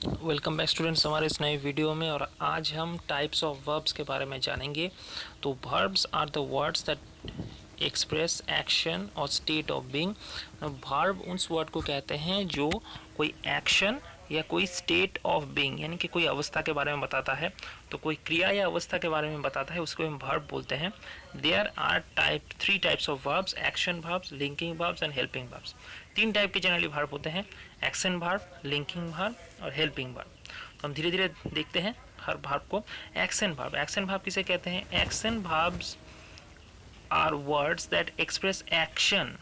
Welcome back students हमारे इस नए वीडियो में। और आज हम टाइप्स ऑफ वर्ब्स के बारे में जानेंगे। तो verbs are the words that express action और स्टेट ऑफ बीइंग। वर्ब उस वर्ड को कहते हैं जो कोई एक्शन या कोई स्टेट ऑफ बीइंग यानी कि कोई अवस्था के बारे में बताता है। तो कोई क्रिया या अवस्था के बारे में बताता है, उसको हम वर्ब बोलते हैं। There are three types of verbs: action verbs, linking verbs and helping verbs. तीन टाइप के जनरली वर्ब होते हैं: एक्शन वर्ब, लिंकिंग वर्ब और हेल्पिंग वर्ब। तो हम धीरे धीरे देखते हैं हर वर्ब को। एक्शन वर्ब, एक्शन वर्ब किसे कहते हैं? Action verbs are words that express action,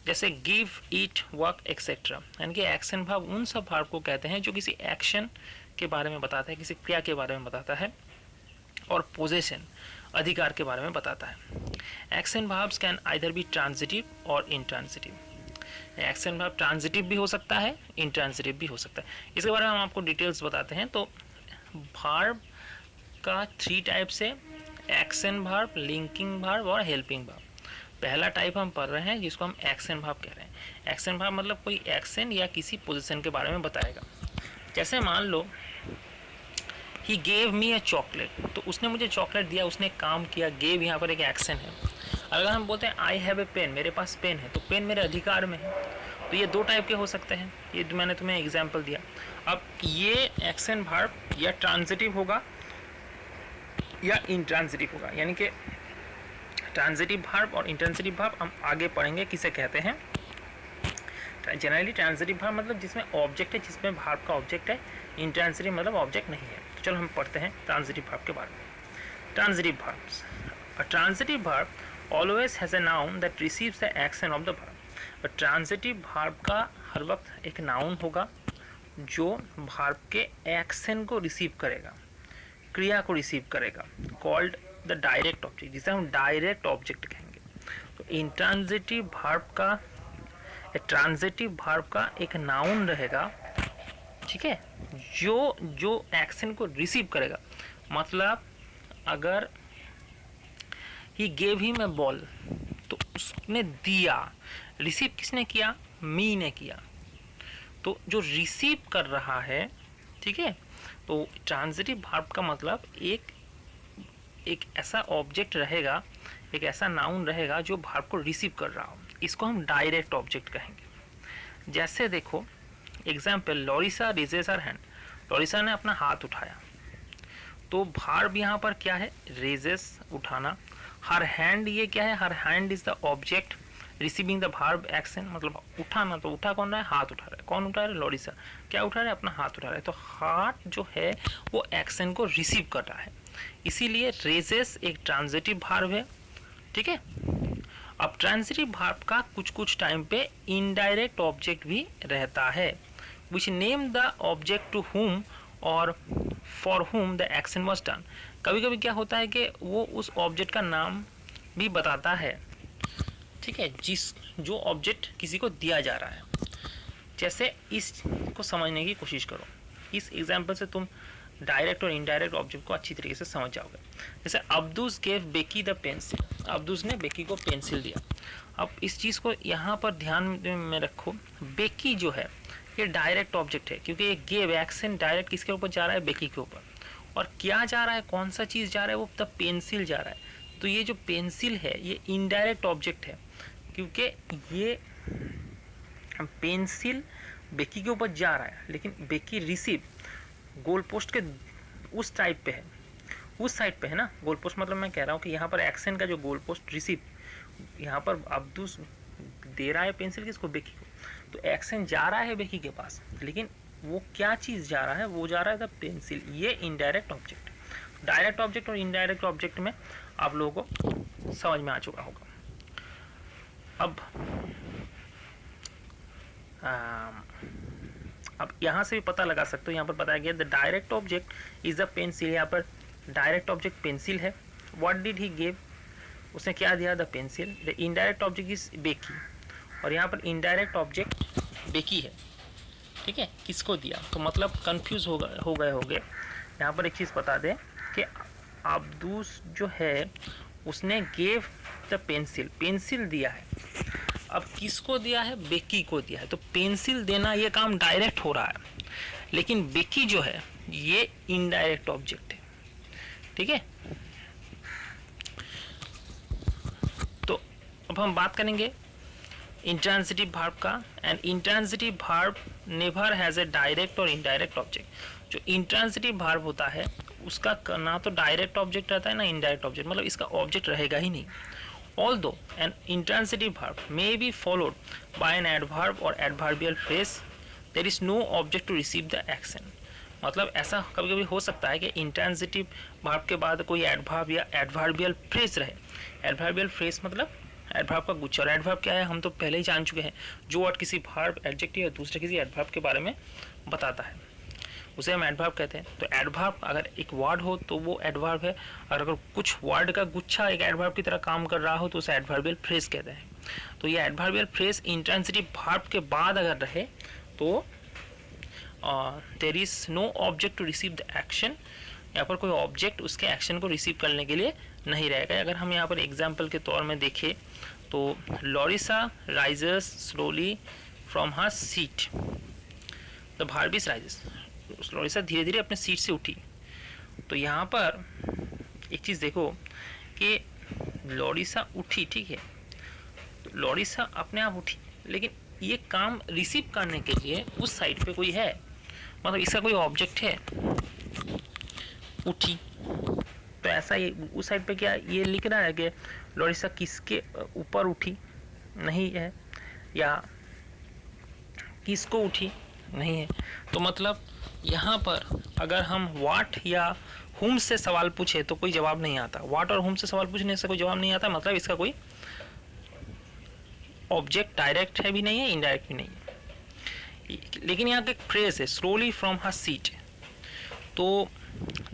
जैसे गिव, ईट, वर्क एक्सेट्रा। यानी कि एक्शन वर्ब उन सब वर्ब को कहते हैं जो किसी एक्शन के बारे में बताता है, किसी क्रिया के बारे में बताता है और पोजेशन, अधिकार के बारे में बताता है। Action verbs can either be transitive और इंट्रांजिटिव। एक्शन वर्ब ट्रांजिटिव भी हो सकता है, इंट्रांजिटिव भी हो सकता है। इसके बारे में हम आपको डिटेल्स बताते हैं। तो वर्ब का थ्री टाइप्स है: एक्शन वर्ब, लिंकिंग वर्ब और हेल्पिंग वर्ब। पहला टाइप हम पढ़ रहे हैं जिसको हम एक्शन वर्ब कह रहे हैं। एक्शन वर्ब मतलब कोई एक्शन या किसी पोजीशन के बारे में बताएगा। जैसे मान लो he gave me a chocolate, तो उसने मुझे चॉकलेट दिया, उसने काम किया। गेव यहाँ पर एक एक्शन है। अगर हम बोलते हैं आई हैव ए पेन, मेरे पास पेन है, तो पेन मेरे अधिकार में है। तो ये दो टाइप के हो सकते हैं, ये मैंने तुम्हें एग्जाम्पल दिया। अब ये एक्शन वर्ब या ट्रांजिटिव होगा या इंट्रांजिटिव होगा। यानी कि ट्रांजिटिव वर्ब और इंट्रांजिटिव वर्ब हम आगे पढ़ेंगे किसे कहते हैं। जनरली ट्रांजिटिव वर्ब मतलब जिसमें ऑब्जेक्ट है, जिसमें वर्ब का ऑब्जेक्ट है। इंट्रांजिटिव मतलब ऑब्जेक्ट नहीं है। तो चलो हम पढ़ते हैं ट्रांजिटिव वर्ब के बारे में। Transitive verbs, a transitive verb always has a noun that receives the action of the verb। और ट्रांजिटिव वर्ब का हर वक्त एक नाउन होगा जो वर्ब के एक्शन को रिसीव करेगा, क्रिया को रिसीव करेगा, कॉल्ड द डायरेक्ट ऑब्जेक्ट, जिसे हम डायरेक्ट ऑब्जेक्ट कहेंगे। तो इंट्रांजिटिव वर्ब का, ट्रांजिटिव वर्ब का एक नाउन रहेगा, ठीक है, जो एक्शन को रिसीव करेगा। मतलब अगर he gave him a ball, तो उसने दिया, रिसीव किसने किया? मी ने किया। तो जो रिसीव कर रहा है, ठीक है, तो ट्रांजिटिव वर्ब का मतलब एक ऐसा ऑब्जेक्ट रहेगा, एक ऐसा नाउन रहेगा जो वर्ब को रिसीव कर रहा हो। इसको हम डायरेक्ट ऑब्जेक्ट कहेंगे। जैसे देखो example, Laurasia raises her hand, Laurasia ने अपना हाथ उठाया। तो वर्ब यहाँ पर क्या है? रेजेस, उठाना। हर हैंड, ये क्या है? Her hand is the object receiving the verb action, मतलब उठाना। तो उठा कौन रहा है? हाथ उठा रहा है। कौन उठा रहा है? लॉरिसा। क्या उठा रहा है? अपना हाथ उठा रहा है। तो हाथ जो है वो एक्शन को रिसीव कर रहा है, इसीलिए रेजेस एक ट्रांजिटिव वर्ब है, ठीक है। अब ट्रांजिटिव वर्ब का कुछ कुछ टाइम पे इनडायरेक्ट ऑब्जेक्ट भी रहता है, which name the object to whom और for whom the action was done. कभी कभी क्या होता है कि वो उस ऑब्जेक्ट का नाम भी बताता है, ठीक है, जो ऑब्जेक्ट किसी को दिया जा रहा है। जैसे इसको समझने की कोशिश करो। इस एग्जाम्पल से तुम डायरेक्ट और इनडायरेक्ट ऑब्जेक्ट को अच्छी तरीके से समझ जाओगे। जैसे Abdus gave Becky the pencil, Abdus ने बेकी को पेंसिल दिया। अब इस चीज़ को यहाँ पर ध्यान में रखो, बेकी जो है ये डायरेक्ट ऑब्जेक्ट है, क्योंकि ये गेव एक्शन डायरेक्ट किसके ऊपर जा रहा है? बेकी के ऊपर। और क्या जा रहा है? कौन सा चीज़ जा रहा है? वो द पेंसिल जा रहा है। तो ये जो पेंसिल है ये इनडायरेक्ट ऑब्जेक्ट है, क्योंकि ये पेंसिल बेकी के ऊपर जा रहा है, लेकिन बेकी रिसीव गोल पोस्ट के उस टाइप पे है, उस साइड पे है ना। गोल पोस्ट मतलब मैं कह रहा हूँ कि यहाँ पर एक्शन का जो गोल पोस्ट रिसीव, यहाँ पर अब्दुस दे रहा है पेंसिल किसको? बेकी को। तो एक्शन जा रहा है बेकी के पास, लेकिन वो क्या चीज़ जा रहा है? वो जा रहा है द पेंसिल। ये इनडायरेक्ट ऑब्जेक्ट। डायरेक्ट ऑब्जेक्ट और इनडायरेक्ट ऑब्जेक्ट में आप लोगों को समझ में आ चुका होगा। अब यहाँ से भी पता लगा सकते हो, यहाँ पर बताया गया the direct object is the pencil. यहाँ पर डायरेक्ट ऑब्जेक्ट पेंसिल है। व्हाट डिड ही गिव, उसने क्या दिया? The pencil. The indirect object is Becky, और यहाँ पर इनडायरेक्ट ऑब्जेक्ट बेकी है, ठीक है, किसको दिया? तो मतलब कंफ्यूज हो गए। यहाँ पर एक चीज़ बता दें कि अब्दुस जो है उसने गेव द पेंसिल, पेंसिल दिया है। अब किसको दिया है? बेकी को दिया है। तो पेंसिल देना ये काम डायरेक्ट हो रहा है। लेकिन विकी जो है ये इनडायरेक्ट ऑब्जेक्ट है, ठीक है। तो अब हम बात करेंगे इंट्रांसिटिव वर्ब का। And intransitive verb never has a direct और इनडायरेक्ट ऑब्जेक्ट। जो इंट्रांसिटिव वर्ब होता है उसका ना तो डायरेक्ट ऑब्जेक्ट रहता है ना इनडायरेक्ट ऑब्जेक्ट, मतलब इसका ऑब्जेक्ट रहेगा ही नहीं। Although an intransitive verb may be followed by an adverb or adverbial phrase, there is no object to receive the action। मतलब ऐसा कभी कभी हो सकता है कि इंट्रांसिटिव वर्ब के बाद कोई एडवर्ब या एडवर्बियल फ्रेज रहे। एडवर्बियल फ्रेज मतलब एडवर्ब का गुच्छा, और एडवर्ब क्या है हम तो पहले ही जान चुके हैं, जो वर्ड किसी वर्ब एडजेक्टिव या दूसरे किसी एडवर्ब के बारे में बताता है उसे हम एडवर्ब कहते हैं। तो एडवर्ब अगर एक वर्ड हो तो वो एडवर्ब है, और अगर कुछ वर्ड का गुच्छा एक एडवर्ब की तरह काम कर रहा हो तो उसे एडवर्बियल फ्रेज कहते हैं। तो ये एडवर्बियल फ्रेज इंट्रांसिटिव वर्ब के बाद अगर रहे तो there is no object to receive the action. यहाँ पर कोई ऑब्जेक्ट उसके एक्शन को रिसीव करने के लिए नहीं रहेगा। अगर हम यहाँ पर एग्जाम्पल के तौर में देखें तो Laurasia rises slowly from her seat, the verb is rises. Laurasia धीरे धीरे अपने सीट से उठी। तो यहाँ पर एक चीज़ देखो कि लॉरिसा उठी, ठीक है, तो लॉरिसा अपने आप उठी, लेकिन ये काम रिसीव करने के लिए उस साइड पे कोई है, मतलब इसका कोई ऑब्जेक्ट है, उठी। तो ऐसा ये उस साइड पे क्या ये लिख रहा है कि लॉरिसा किसके ऊपर उठी, नहीं है, या किसको उठी, नहीं है। तो मतलब यहाँ पर अगर हम वाट या हुम से सवाल पूछे तो कोई जवाब नहीं आता। वाट और हुम से सवाल पूछने से कोई जवाब नहीं आता, मतलब इसका कोई ऑब्जेक्ट डायरेक्ट है भी नहीं है, इनडायरेक्ट भी नहीं है। लेकिन यहाँ का एक फ्रेज है स्लोली फ्रॉम हर सीट। तो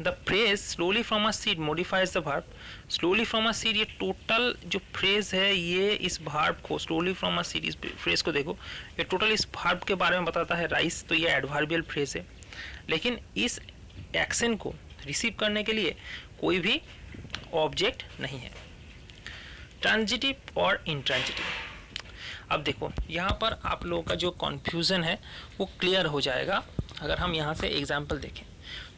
the phrase slowly from her seat modifies the verb. Slowly from her seat ये टोटल जो फ्रेज है ये इस वर्ब को, स्लोली फ्रॉम हर सीट इस फ्रेज को देखो, ये टोटल इस वर्ब के बारे में बताता है, राइस। तो ये एडवर्बियल फ्रेज है, लेकिन इस एक्शन को रिसीव करने के लिए कोई भी ऑब्जेक्ट नहीं है। ट्रांजिटिव और इंट्रांजिटिव, अब देखो यहाँ पर आप लोगों का जो कन्फ्यूज़न है वो क्लियर हो जाएगा अगर हम यहाँ से एग्जाम्पल देखें।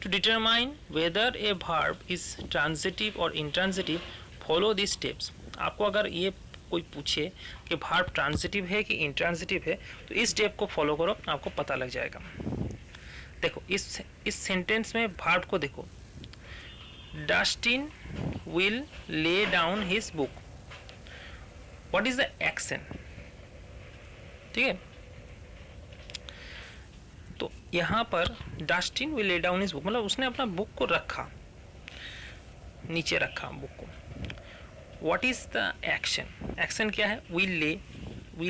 To determine whether a verb is transitive और इंट्रांजिटिव फॉलो दिस स्टेप्स। आपको अगर ये कोई पूछे कि वर्ब ट्रांजिटिव है कि इंट्रांजिटिव है तो इस स्टेप को फॉलो करो, आपको पता लग जाएगा। देखो इस सेंटेंस में वर्ब को देखो, Dustin will lay down his book, what is the action, ठीक है। तो यहाँ पर Dustin will lay down his book मतलब उसने अपना बुक को रखा, नीचे रखा बुक को। What is the action, action क्या है, विल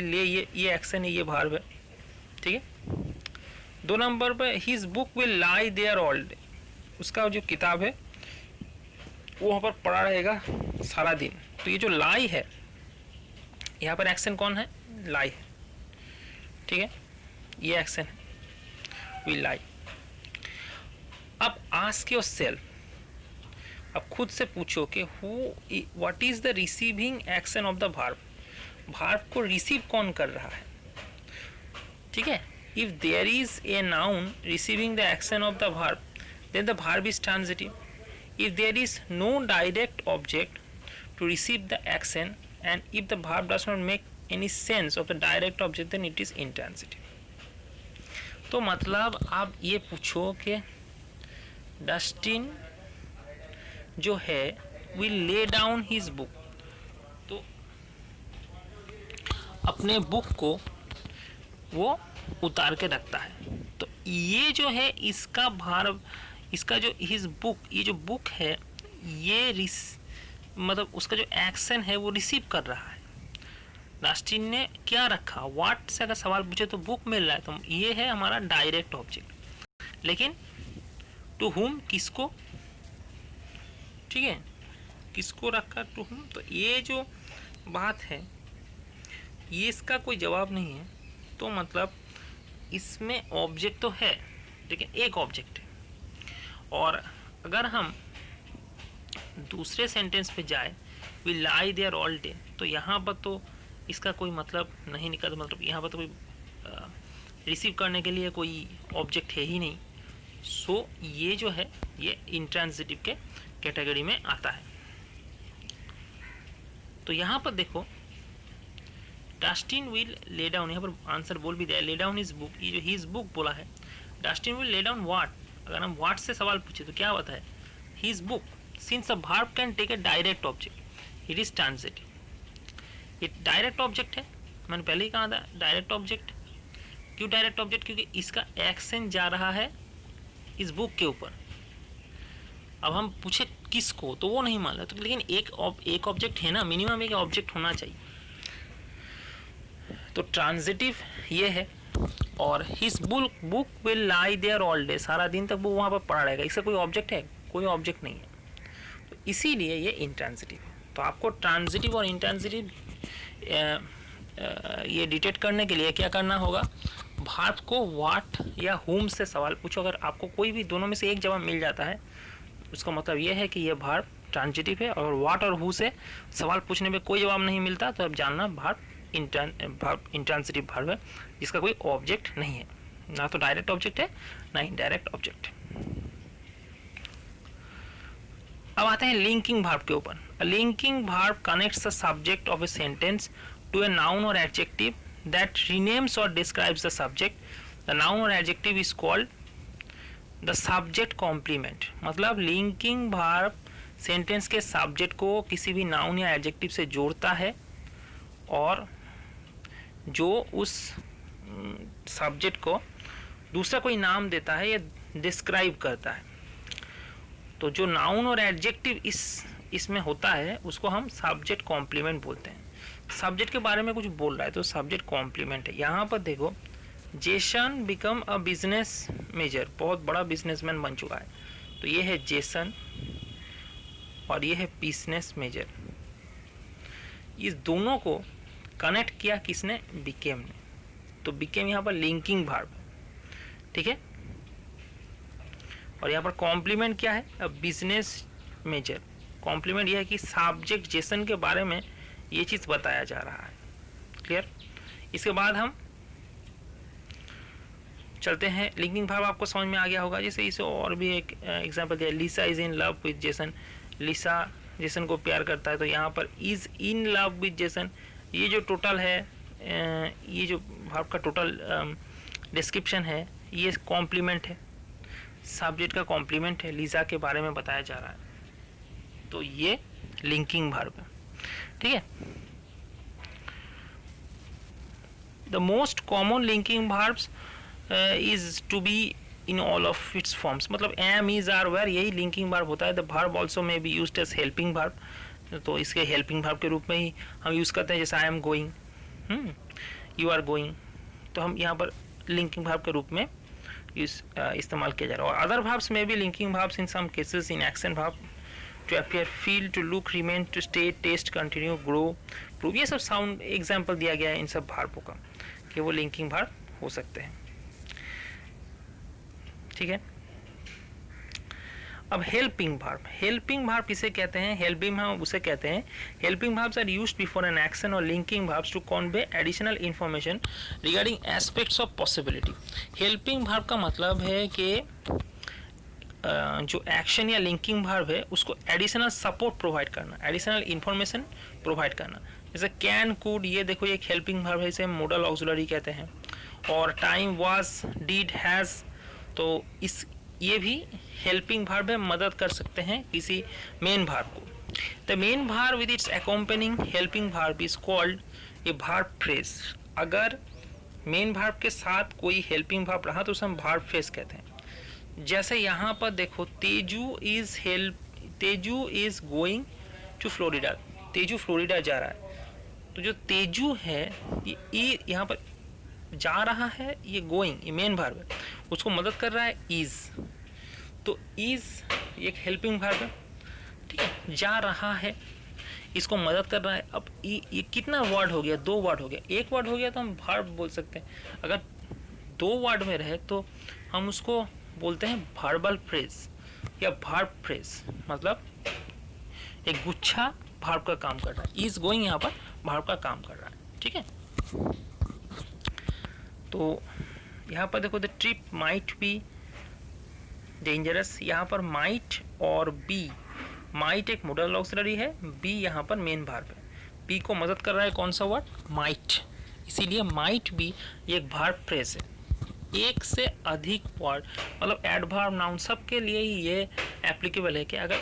ले ये एक्शन है, ये वर्ब है, ठीक है। 2 नंबर पे his book will lie there all day, उसका जो किताब है वो वहाँ पर पड़ा रहेगा सारा दिन। तो ये जो लाई है यहाँ पर एक्शन कौन है, लाई है, ठीक है, ये एक्शन है विल लाई। अब आस्क योरसेल्फ, अब खुद से पूछो कि what is the receiving action of the verb, verb को रिसीव कौन कर रहा है, ठीक है। If there is a noun receiving the action of the verb, then the verb is transitive. If there is no direct object to receive the action, and if the verb does not make any sense of the direct object, then it is intransitive. तो मतलब आप ये पूछो कि Dustin जो है will lay down his book, तो अपने बुक को वो उतार के रखता है। तो ये जो है इसका वर्ब, इसका जो हिज बुक, ये जो बुक है ये मतलब उसका जो एक्शन है वो रिसीव कर रहा है। डस्टिन ने क्या रखा, व्हाट से अगर सवाल पूछे तो बुक मिल रहा है, तो ये है हमारा डायरेक्ट ऑब्जेक्ट। लेकिन टू हुम, किसको, ठीक है, किसको रखा, टू हुम, तो ये जो बात है ये इसका कोई जवाब नहीं है। तो मतलब इसमें ऑब्जेक्ट तो है लेकिन एक ऑब्जेक्ट है। और अगर हम दूसरे सेंटेंस पे जाए we lie there all day, तो यहाँ पर तो इसका कोई मतलब नहीं निकलता, मतलब यहाँ पर तो कोई रिसीव करने के लिए कोई ऑब्जेक्ट है ही नहीं, सो ये जो है ये इंट्रांजिटिव के कैटेगरी में आता है। तो यहाँ पर देखो डस्टिन विल ले डाउन, यहाँ पर आंसर बोल भी दिया, ले डाउन हिज बुक, ये जो हिज बुक बोला है, Dustin will lay down what, अगर हम व्हाट से सवाल पूछे तो क्या होता है, his book, since a verb can take a direct object it is transitive. ये डायरेक्ट ऑब्जेक्ट है, मैंने पहले ही कहा था डायरेक्ट ऑब्जेक्ट। क्यों डायरेक्ट ऑब्जेक्ट, क्योंकि इसका एक्शन जा रहा है इस बुक के ऊपर। अब हम पूछे किसको तो वो नहीं मान रहा, तो लेकिन एक ऑब्जेक्ट है ना, मिनिमम एक ऑब्जेक्ट होना चाहिए, तो ट्रांजिटिव ये है। और his book will lie there all day, सारा दिन तक वो वहाँ पर पड़ा रहेगा, इसका कोई ऑब्जेक्ट है, कोई ऑब्जेक्ट नहीं है, तो इसीलिए ये इंट्रांजिटिव है। तो आपको ट्रांजिटिव और इंट्रांजिटिव ये डिटेक्ट करने के लिए क्या करना होगा, वर्ब को व्हाट या हुम से सवाल पूछो, अगर आपको कोई भी दोनों में से एक जवाब मिल जाता है उसका मतलब ये है कि ये वर्ब ट्रांजिटिव है। और व्हाट और हु से सवाल पूछने में कोई जवाब नहीं मिलता तो अब जानना वर्ब इंट्रांजिटिव वर्ब है जिसका कोई ऑब्जेक्ट नहीं है, ना तो डायरेक्ट ऑब्जेक्ट है ना इनडायरेक्ट ऑब्जेक्ट है। अब आते हैं लिंकिंग वर्ब के ऊपर। Linking verb connects the subject of a sentence to a noun और adjective that renames or describes the subject. The noun or adjective is called the subject complement। मतलब linking verb sentence के subject को किसी भी noun या adjective से जोड़ता है और जो उस सब्जेक्ट को दूसरा कोई नाम देता है या डिस्क्राइब करता है। तो जो नाउन और एडजेक्टिव इसमें होता है उसको हम सब्जेक्ट कॉम्प्लीमेंट बोलते हैं। सब्जेक्ट के बारे में कुछ बोल रहा है तो सब्जेक्ट कॉम्प्लीमेंट है। यहाँ पर देखो Jason become a business major, बहुत बड़ा बिजनेसमैन बन चुका है, तो ये है जेसन और ये है बिजनेस मेजर। इस दोनों को कनेक्ट किया किसने, बिकेम ने, तो बिकेम यहाँ पर लिंकिंग वर्ब, ठीक है। और यहाँ पर कॉम्प्लीमेंट क्या है, अ बिजनेस मेजर। कॉम्प्लीमेंट यह है कि सब्जेक्ट जेसन के बारे में ये चीज बताया जा रहा है, क्लियर। इसके बाद हम चलते हैं, लिंकिंग वर्ब आपको समझ में आ गया होगा। जैसे इसे और भी एक एग्जांपल दिया, Lisa is in love with Jason, Lisa Jason को प्यार करता है, तो यहाँ पर is in love with Jason, ये जो टोटल है, ये जो वर्ब का टोटल डिस्क्रिप्शन है ये कॉम्प्लीमेंट है, सब्जेक्ट का कॉम्प्लीमेंट है, लिसा के बारे में बताया जा रहा है, तो ये लिंकिंग वर्ब है, ठीक है। The most common linking verbs is to be in all of its forms, मतलब एम इज आर वेर यही लिंकिंग वर्ब होता है। The verb also may be used as helping verb, तो इसके हेल्पिंग वर्ब के रूप में ही हम यूज करते हैं, जैसे I am going, you are going, तो हम यहाँ पर लिंकिंग वर्ब के रूप में इस्तेमाल किया जा रहा है। और अदर वर्ब्स में भी linking verbs in some cases in action verb, to appear, feel, to look, remain, to stay, taste, continue, grow, prove, ये सब साउंड एग्जाम्पल दिया गया है इन सब वर्बों का कि वो लिंकिंग वर्ब हो सकते हैं, ठीक है। अब हेल्पिंग वर्ब, हेल्पिंग वर्ब किसे कहते हैं, हेल्पिंग वर्ब उसे कहते हैं, helping verbs are used before an action और linking verbs to convey additional information regarding aspects of possibility. Helping verb का मतलब है कि जो एक्शन या लिंकिंग वर्ब है उसको एडिशनल सपोर्ट प्रोवाइड करना, एडिशनल इंफॉर्मेशन प्रोवाइड करना। जैसे कैन, कुड, ये देखो ये एक हेल्पिंग वर्ब है, इसे मॉडल ऑक्सिलरी कहते हैं। और टाइम, वाज, डिड, हैज, तो इस ये भी हेल्पिंग वर्ब है, मदद कर सकते हैं किसी मेन वर्ब को। The main verb with its accompanying helping verb is called a verb phrase. अगर मेन वर्ब के साथ कोई हेल्पिंग वर्ब रहा तो उसे हम वर्ब फ्रेज कहते हैं। जैसे यहाँ पर देखो Teju is going to Florida, Teju Florida जा रहा है, तो जो तेजू है ये यहाँ पर जा रहा है, ये गोइंग ये मेन वर्ब है, उसको मदद कर रहा है इज, तो इज एक हेल्पिंग वर्ब है, ठीक है। जा रहा है इसको मदद कर रहा है। अब ये कितना वर्ड हो गया, दो वर्ड हो गया, एक वर्ड हो गया तो हम वर्ब बोल सकते हैं। अगर दो वर्ड में रहे तो हम उसको बोलते हैं वर्बल फ्रेज या वर्ब फ्रेज, मतलब एक गुच्छा वर्ब का काम कर रहा है। इज गोइंग यहाँ पर वर्ब का काम कर रहा है, ठीक है। तो यहाँ पर देखो the trip might be dangerous, यहाँ पर माइट और बी, माइट एक मोडल ऑक्सिलरी है, बी यहाँ पर मेन वर्ब है। बी को मदद कर रहा है कौन सा वर्ड, माइट, इसीलिए माइट बी ये एक वर्ब फ्रेज है। एक से अधिक वर्ड मतलब एडवर्ब नाउन सबके लिए ही ये एप्लीकेबल है कि अगर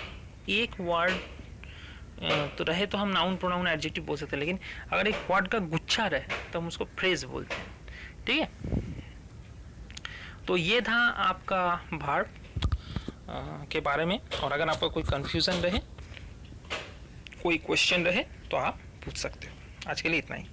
एक वर्ड तो रहे तो हम नाउन प्रोनाउन एडजेक्टिव बोल सकते हैं, लेकिन अगर एक वर्ड का गुच्छा रहे तो हम उसको फ्रेज बोलते हैं। ठीक है, तो ये था आपका वर्ब के बारे में। और अगर आपका कोई कंफ्यूजन रहे, कोई क्वेश्चन रहे तो आप पूछ सकते हो। आज के लिए इतना ही।